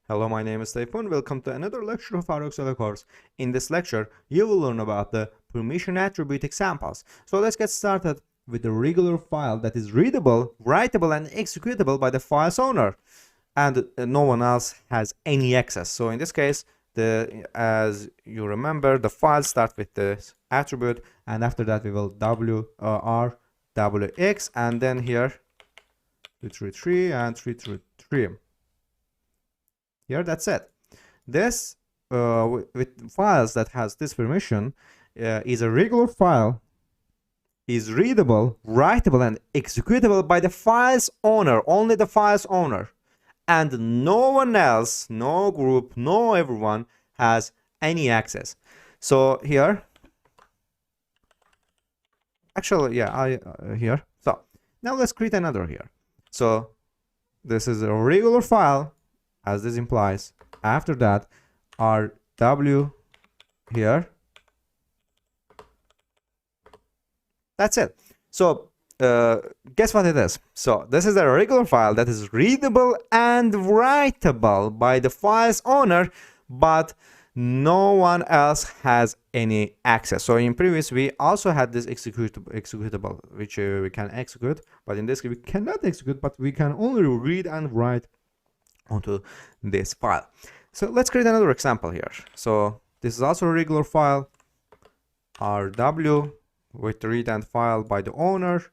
Hello, my name is Tayfun. Welcome to another lecture of our Excel course. In this lecture, you will learn about the permission attribute examples. So let's get started with a regular file that is readable, writable, and executable by the file's owner, and no one else has any access. So in this case, as you remember, the file starts with this attribute, and after that we will wx, and then here 333 and 333. Here, that's it. This with files that has this permission is a regular file, is readable, writable, and executable by the file's owner, only the file's owner, and no one else, no group, no everyone has any access. So here, actually, yeah, here. So now let's create another here. So this is a regular file, as this implies. After that, our W here. That's it. So guess what it is? So this is a regular file that is readable and writable by the file's owner, but no one else has any access. So in previous, we also had this executable, which we can execute, but in this case we cannot execute, but we can only read and write onto this file. So let's create another example here. So this is also a regular file, RW, with read and file by the owner,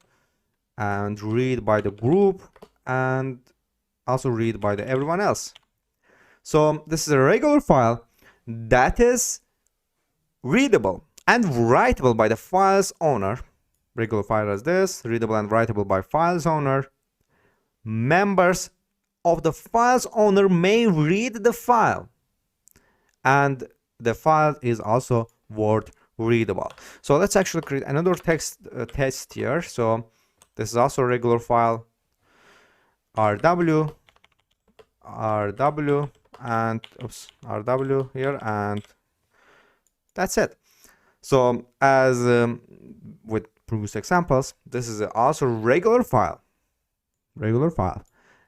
and read by the group, and also read by the everyone else. So this is a regular file that is readable and writable by the file's owner. Regular file as this, readable and writable by file's owner. Members of the file's owner may read the file, and the file is also word readable. So let's actually create another text test here. So this is also a regular file, RW, and RW here, and that's it. So as with previous examples, this is also regular file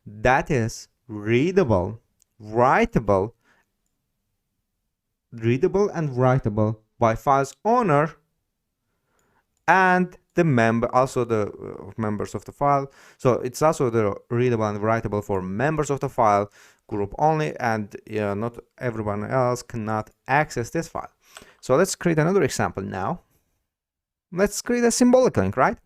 that is readable, writable and writable by file's owner and the members of the file. So it's also the readable and writable for members of the file group only, and not everyone else cannot access this file. So let's create another example now. Let's create a symbolic link, right?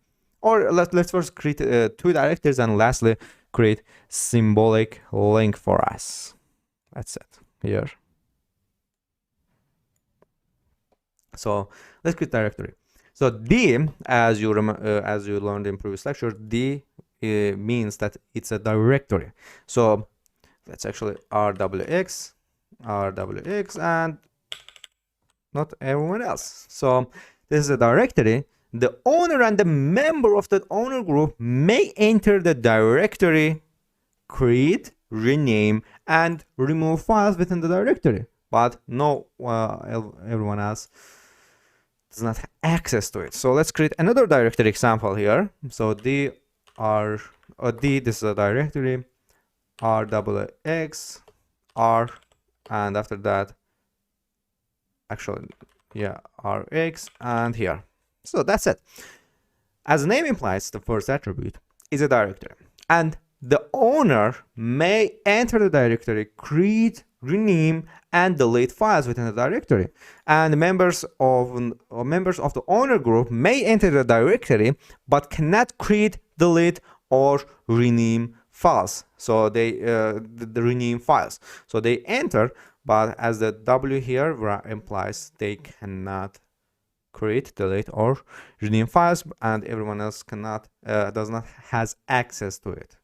Or let's first create two directories, and lastly create symbolic link for us. That's it here. So let's create directory. So D, as you learned in previous lecture, D means that it's a directory. So let's actually RWX, and not everyone else. So this is a directory. The owner and the member of the owner group may enter the directory, create, rename, and remove files within the directory, but no everyone else does not have access to it. So let's create another directory example here. So D, this is a directory, RWX, and after that, actually, yeah, RX, and here. So that's it. As the name implies, the first attribute is a directory, and the owner may enter the directory, create, rename, and delete files within the directory, and members of the owner group may enter the directory but cannot create, delete, or rename files. So they the rename files. So they enter, but as the W here implies, they cannot create, delete, or rename files, and everyone else cannot has access to it.